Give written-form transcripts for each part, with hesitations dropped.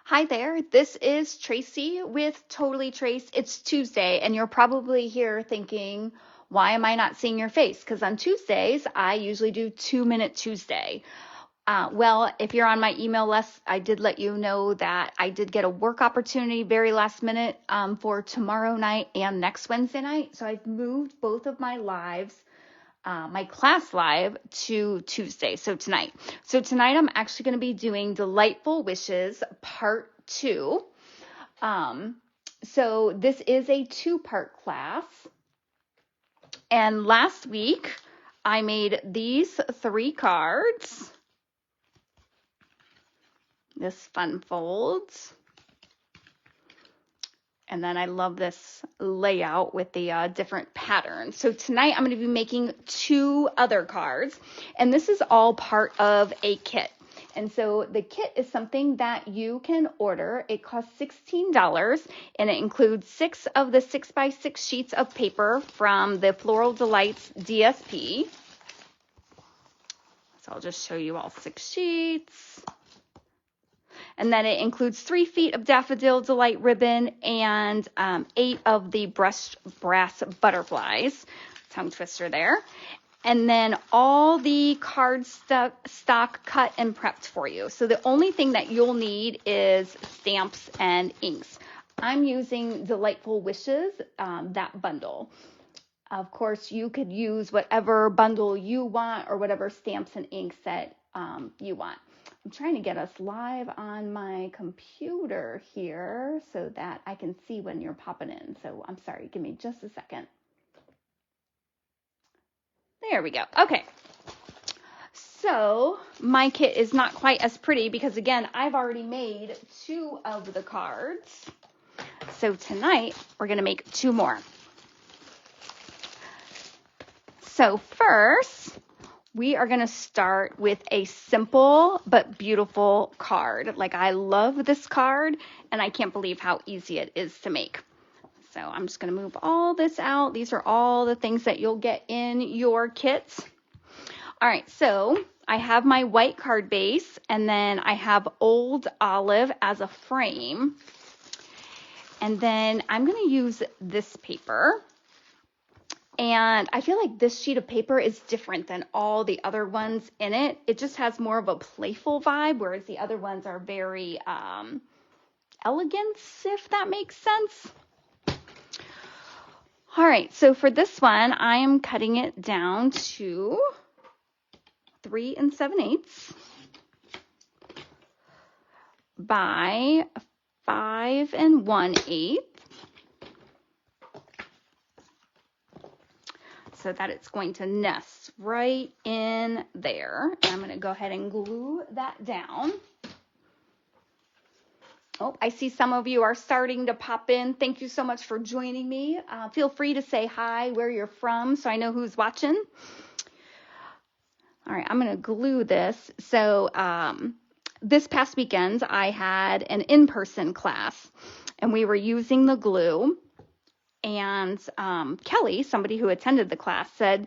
Hi there, this is Tracy with Totally Traced. It's Tuesday, and you're probably here thinking, why am I not seeing your face? Because on Tuesdays, I usually do 2-Minute Tuesday. Well, if you're on my email list, I did let you know that I did get a work opportunity very last minute for tomorrow night and next Wednesday night. So I've moved both of my lives, my class live, to Tuesday, so tonight. So tonight I'm actually going to be doing Delightful Wishes Part 2. So this is a 2-part class. And last week I made these 3 cards. This fun folds. And then I love this layout with the different patterns. So tonight I'm going to be making 2 other cards. And this is all part of a kit. And so the kit is something that you can order. It costs $16 and it includes 6 of the 6x6 sheets of paper from the Floral Delights DSP. So I'll just show you all 6 sheets. And then it includes 3 feet of Daffodil Delight ribbon and 8 of the brushed brass butterflies. Tongue twister there. And then all the card stock cut and prepped for you. So the only thing that you'll need is stamps and inks. I'm using Delightful Wishes, that bundle. Of course, you could use whatever bundle you want or whatever stamps and inks that you want. I'm trying to get us live on my computer here so that I can see when you're popping in. So I'm sorry, give me just a second. There we go. Okay. So my kit is not quite as pretty because, again, I've already made 2 of the cards. So tonight we're going to make 2 more. So first, we are going to start with a simple but beautiful card. Like, I love this card, and I can't believe how easy it is to make. So I'm just going to move all this out. These are all the things that you'll get in your kits. All right, so I have my white card base, and then I have Old Olive as a frame. And then I'm going to use this paper. And I feel like this sheet of paper is different than all the other ones in it. It just has more of a playful vibe, whereas the other ones are very elegant, if that makes sense. All right, so for this one, I am cutting it down to 3 7/8 by 5 1/8. So that it's going to nest right in there. And I'm going to go ahead and glue that down. Oh, I see some of you are starting to pop in. Thank you so much for joining me. Feel free to say hi, where you're from, so I know who's watching. All right, I'm going to glue this. So this past weekend, I had an in-person class, and we were using the glue. And Kelly, somebody who attended the class, said,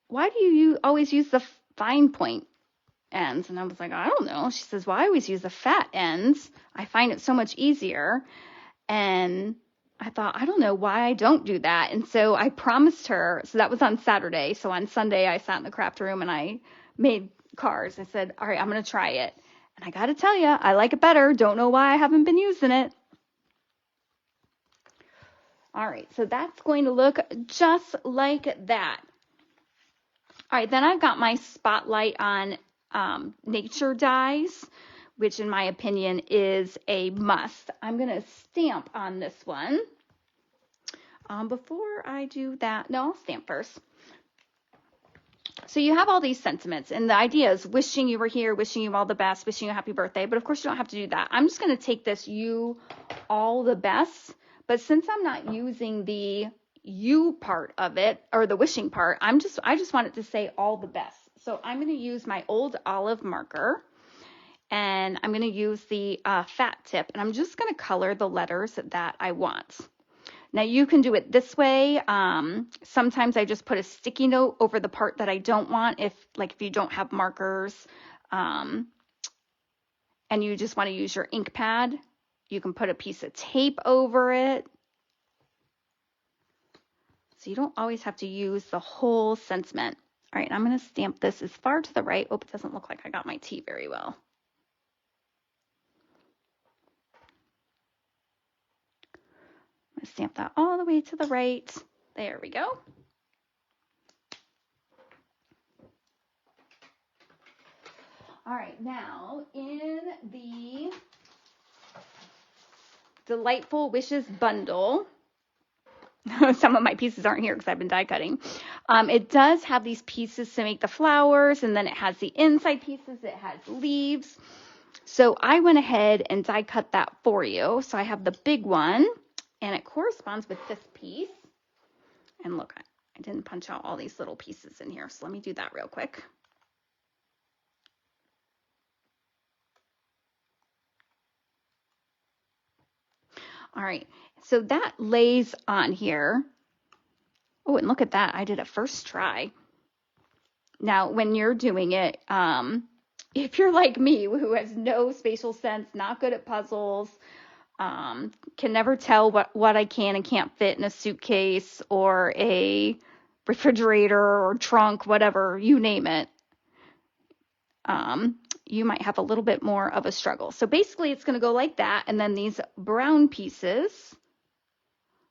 why do you always use the fine point ends? And I was like, I don't know. She says, well, I always use the fat ends. I find it so much easier. And I thought, I don't know why I don't do that. And so I promised her, so that was on Saturday. So on Sunday, I sat in the craft room and I made cards. I said, all right, I'm going to try it. And I got to tell you, I like it better. Don't know why I haven't been using it. All right, so that's going to look just like that. All right, then I've got my spotlight on nature dies, which in my opinion is a must. I'm going to stamp on this one. Before I do that, no, I'll stamp first. So you have all these sentiments, and the idea is wishing you were here, wishing you all the best, wishing you a happy birthday, but of course you don't have to do that. I'm just going to take this you all the best. But since I'm not using the you part of it, or the wishing part, I just want it to say all the best. So I'm going to use my Old Olive marker, and I'm going to use the fat tip, and I'm just going to color the letters that I want. Now you can do it this way. Sometimes I just put a sticky note over the part that I don't want, if you don't have markers, and you just want to use your ink pad. You can put a piece of tape over it. So you don't always have to use the whole sentiment. All right, I'm going to stamp this as far to the right. Oh, it doesn't look like I got my T very well. I'm going to stamp that all the way to the right. There we go. All right, now in the Delightful Wishes bundle, some of my pieces aren't here because I've been die cutting. It does have these pieces to make the flowers, and then it has the inside pieces. It has leaves. So I went ahead and die cut that for you. So I have the big one, and it corresponds with this piece. And look, I didn't punch out all these little pieces in here, so let me do that real quick. All right, so that lays on here. Oh, and look at that. I did it first try. Now, when you're doing it, if you're like me, who has no spatial sense, not good at puzzles, can never tell what I can and can't fit in a suitcase or a refrigerator or trunk, whatever, you name it, you might have a little bit more of a struggle. So basically it's going to go like that, and then these brown pieces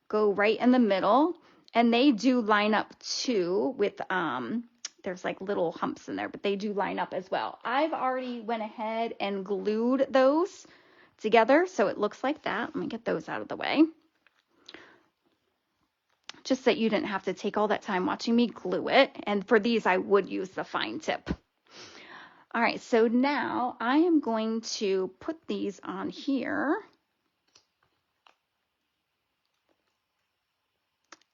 go right in the middle, and they do line up too with, there's like little humps in there, but they do line up as well. I've already went ahead and glued those together, so it looks like that. Let me get those out of the way. Just that you didn't have to take all that time watching me glue it. And for these, I would use the fine tip. All right, so now I am going to put these on here.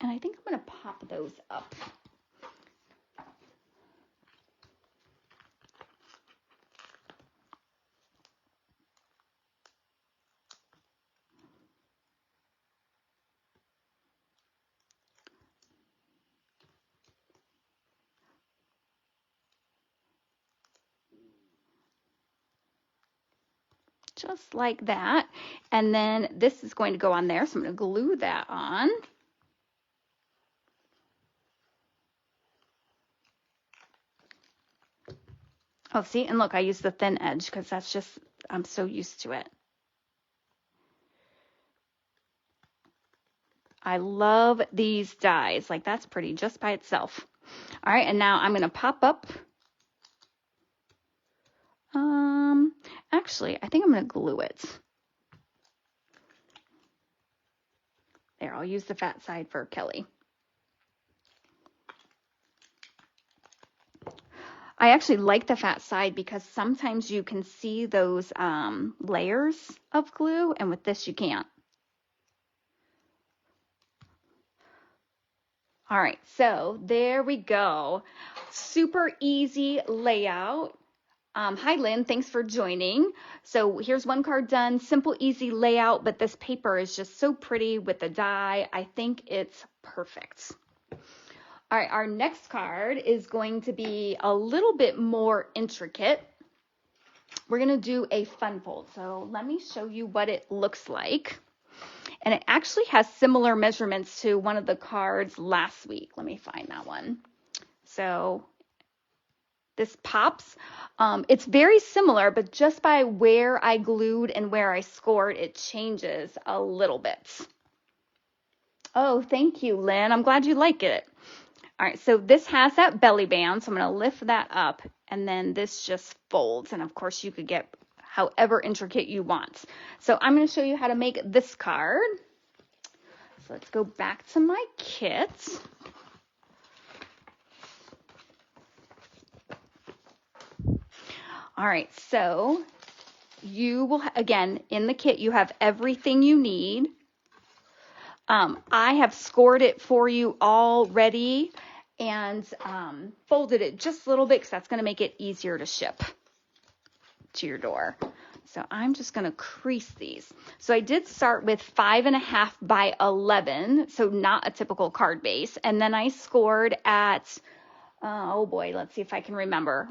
And I think I'm going to pop those up. Just like that. And then this is going to go on there, so I'm going to glue that on. Oh, see, and look, I used the thin edge because that's just, I'm so used to it. I love these dies. Like, that's pretty just by itself. All right, and now I'm going to pop up. Actually, I think I'm going to glue it. There, I'll use the fat side for Kelly. I actually like the fat side because sometimes you can see those layers of glue, and with this you can't. All right, so there we go. Super easy layout. Hi, Lynn, thanks for joining. So here's one card done, simple, easy layout, but this paper is just so pretty with the die. I think it's perfect. All right, our next card is going to be a little bit more intricate. We're going to do a fun fold. So let me show you what it looks like. And it actually has similar measurements to one of the cards last week. Let me find that one. So this pops. It's very similar, but just by where I glued and where I scored, it changes a little bit. Oh, thank you, Lynn. I'm glad you like it. All right, so this has that belly band, so I'm going to lift that up, and then this just folds. And of course, you could get however intricate you want. So I'm going to show you how to make this card. So let's go back to my kit. All right, so you will, again, in the kit, you have everything you need. I have scored it for you already and folded it just a little bit because that's going to make it easier to ship to your door. So I'm just going to crease these. So I did start with 5.5 by 11, so not a typical card base. And then I scored at, oh boy, let's see if I can remember.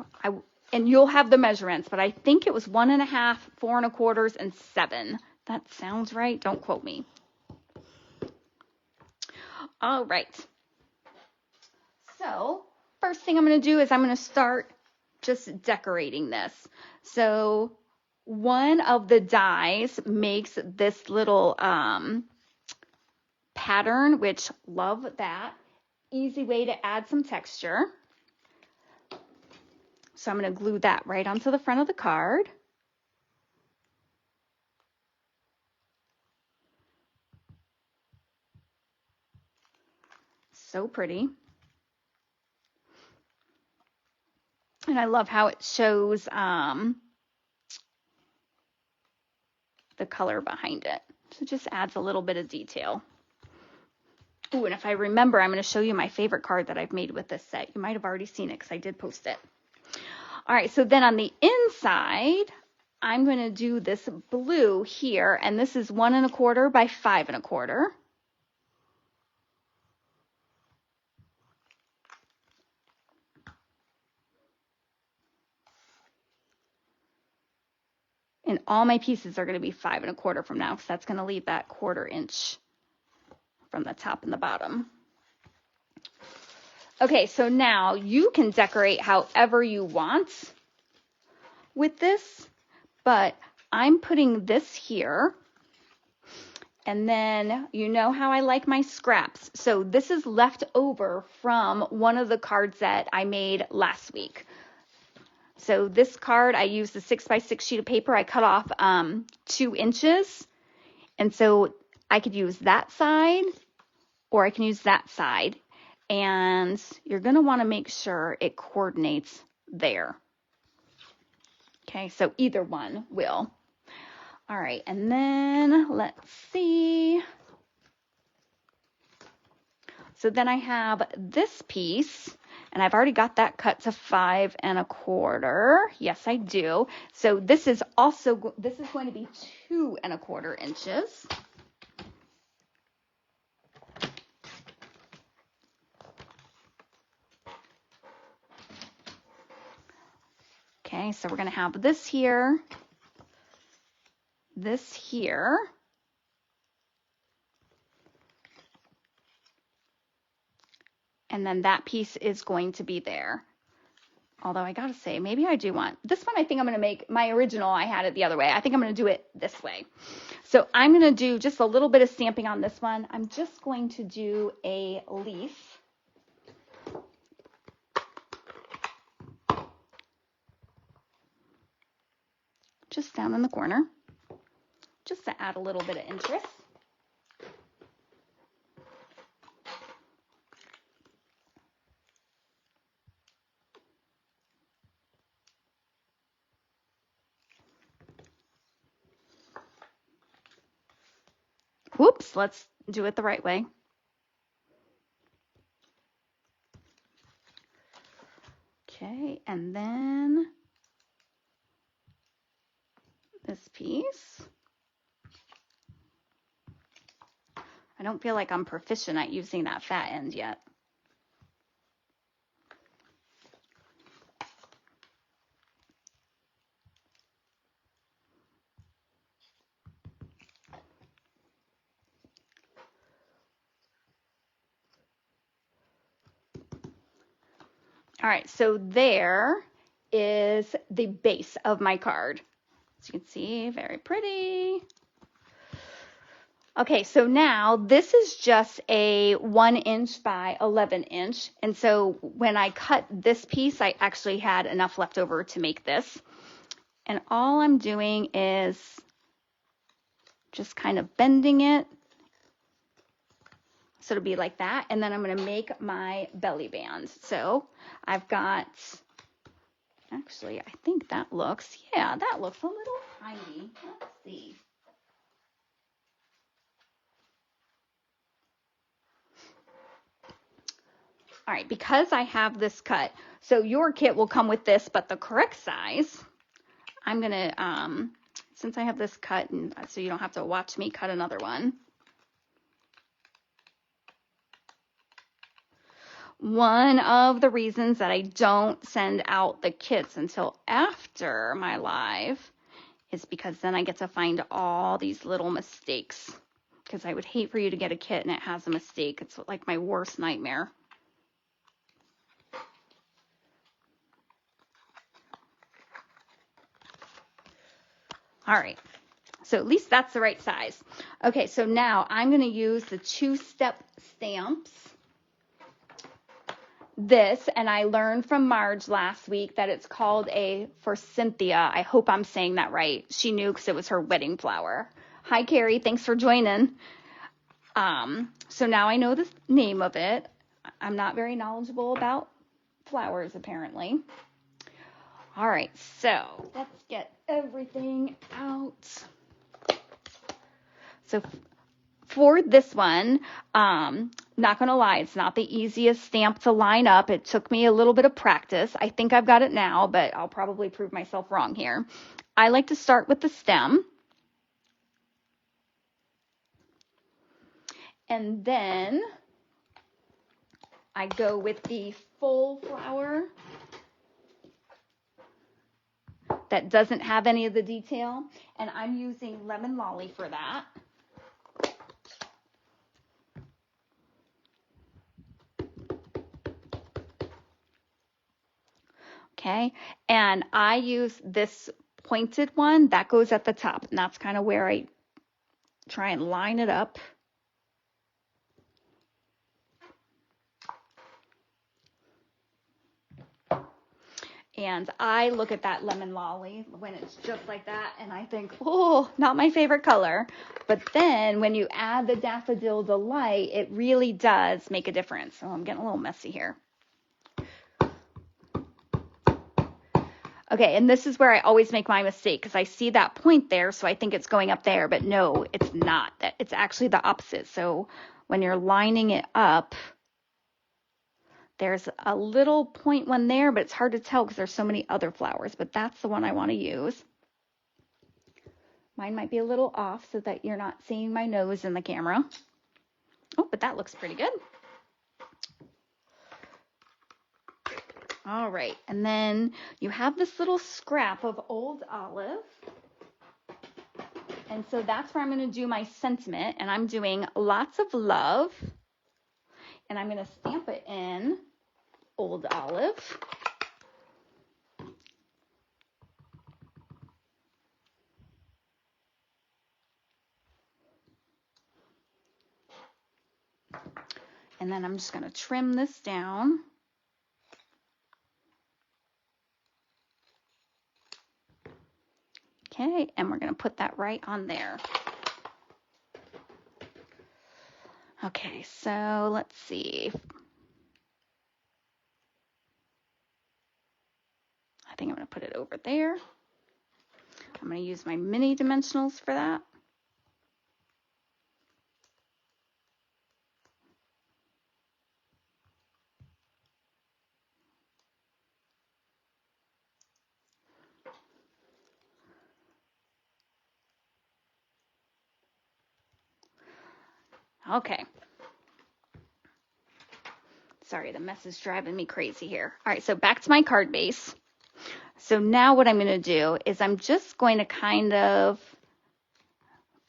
And you'll have the measurements, but I think it was 1.5, 4 1/4, and 7 That sounds right. Don't quote me. All right. So first thing I'm going to do is I'm going to start just decorating this. So one of the dies makes this little pattern, which love that. Easy way to add some texture. So I'm going to glue that right onto the front of the card. So pretty. And I love how it shows the color behind it. So it just adds a little bit of detail. Ooh, and if I remember, I'm going to show you my favorite card that I've made with this set. You might have already seen it because I did post it. All right, so then on the inside, I'm going to do this blue here, and this is 1 1/4 by 5 1/4. And all my pieces are going to be 5 1/4 from now, because that's going to leave that 1/4 inch from the top and the bottom. Okay, so now you can decorate however you want with this, but I'm putting this here. And then you know how I like my scraps. So this is left over from one of the cards that I made last week. So this card, I used the 6x6 sheet of paper. I cut off 2 inches. And so I could use that side or I can use that side. And you're going to want to make sure it coordinates there. Okay, so either one will. All right, and then let's see. So then I have this piece, and I've already got that cut to 5 1/4. Yes, I do. So this is going to be 2 1/4 inches. Okay, so we're going to have this here, this here, and then that piece is going to be there. Although I gotta say, maybe I do want this one. I think I'm gonna make my original. I had it the other way. I think I'm gonna do it this way. So I'm gonna do just a little bit of stamping on this one. I'm just going to do a leaf. Just down in the corner, just to add a little bit of interest. Whoops, let's do it the right way. Okay, and then this piece. I don't feel like I'm proficient at using that fat end yet. All right, so there is the base of my card. As you can see, very pretty. Okay, so now this is just a 1 inch by 11 inch. And so when I cut this piece, I actually had enough left over to make this. And all I'm doing is just kind of bending it. So it'll be like that. And then I'm going to make my belly band. So I've got, actually, I think that looks, yeah, that looks a little tiny. Let's see. All right, because I have this cut, so your kit will come with this, but the correct size, I'm going to, since I have this cut, and so you don't have to watch me cut another one. One of the reasons that I don't send out the kits until after my live is because then I get to find all these little mistakes, because I would hate for you to get a kit and it has a mistake. It's like my worst nightmare. All right, so at least that's the right size. Okay, so now I'm going to use the 2-step stamps. This, and I learned from Marge last week that it's called a forsythia. I hope I'm saying that right. She knew because it was her wedding flower. Hi, Carrie. Thanks for joining. So now I know the name of it. I'm not very knowledgeable about flowers, apparently. All right, so let's get everything out. So for this one, not gonna lie, it's not the easiest stamp to line up. It took me a little bit of practice. I think I've got it now, but I'll probably prove myself wrong here. I like to start with the stem. And then I go with the full flower that doesn't have any of the detail. And I'm using Lemon Lolly for that. Okay, and I use this pointed one that goes at the top, and that's kind of where I try and line it up. And I look at that Lemon Lolly when it's just like that, and I think, oh, not my favorite color. But then when you add the Daffodil Delight, it really does make a difference. So I'm getting a little messy here. Okay, and this is where I always make my mistake, because I see that point there, so I think it's going up there, but no, it's not. It's actually the opposite. So when you're lining it up, there's a little point one there, but it's hard to tell because there's so many other flowers, but that's the one I want to use. Mine might be a little off so that you're not seeing my nose in the camera. Oh, but that looks pretty good. All right, and then you have this little scrap of old olive. And so that's where I'm going to do my sentiment, and I'm doing lots of love. And I'm going to stamp it in old olive. And then I'm just going to trim this down. Okay, and we're going to put that right on there. Okay, so let's see. I think I'm going to put it over there. I'm going to use my mini dimensionals for that. Okay. Sorry, the mess is driving me crazy here. All right, so back to my card base. So now what I'm going to do is I'm just going to kind of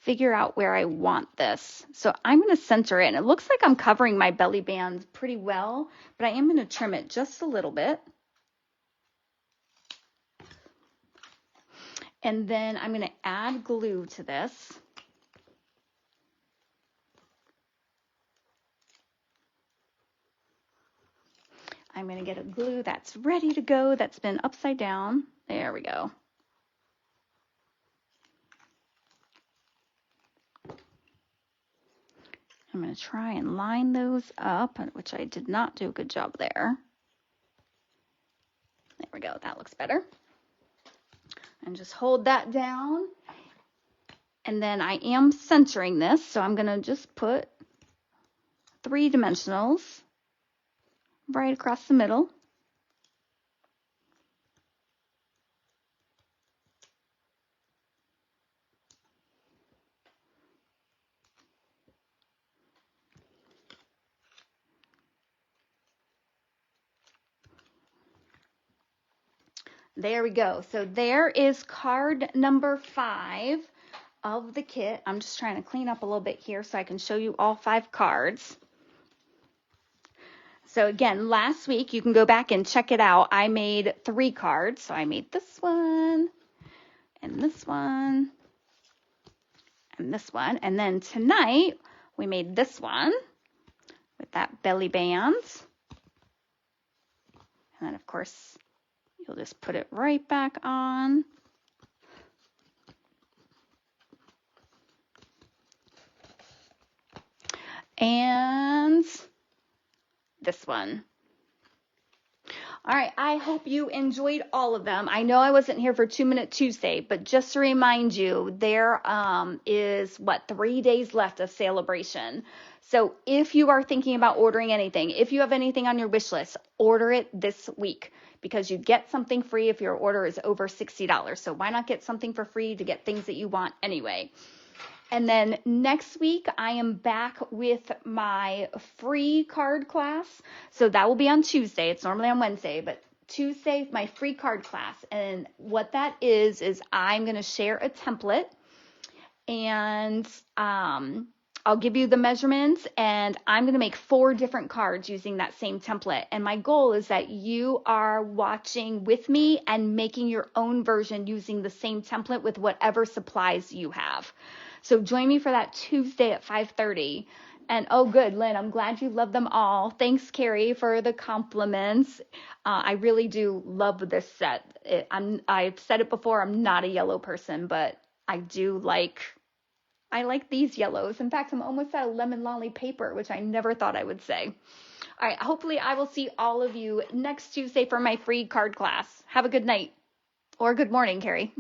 figure out where I want this. So I'm going to center it, and it looks like I'm covering my belly band pretty well, but I am going to trim it just a little bit. And then I'm going to add glue to this. I'm going to get a glue that's ready to go, that's been upside down. There we go. I'm going to try and line those up, which I did not do a good job there. There we go. That looks better. And just hold that down. And then I am centering this, so I'm going to just put 3 dimensionals right across the middle. There we go. So there is card number 5 of the kit. I'm just trying to clean up a little bit here so I can show you all 5 cards. So again, last week, you can go back and check it out. I made 3 cards. So I made this one, and this one, and this one. And then tonight, we made this one with that belly band. And then, of course, you'll just put it right back on. And this one. All right, I hope you enjoyed all of them. I know I wasn't here for 2-Minute Tuesday, but just to remind you, there is, 3 days left of Celebration. So if you are thinking about ordering anything, if you have anything on your wish list, order it this week because you get something free if your order is over $60. So why not get something for free to get things that you want anyway? And then next week, I am back with my free card class. So that will be on Tuesday. It's normally on Wednesday, but Tuesday, my free card class. And what that is I'm going to share a template and I'll give you the measurements and I'm going to make 4 different cards using that same template. And my goal is that you are watching with me and making your own version using the same template with whatever supplies you have. So join me for that Tuesday at 5:30. And oh, good, Lynn, I'm glad you love them all. Thanks, Carrie, for the compliments. I really do love this set. I've said it before, I'm not a yellow person, but I like these yellows. In fact, I'm almost out of lemon lolly paper, which I never thought I would say. All right, hopefully I will see all of you next Tuesday for my free card class. Have a good night or good morning, Carrie.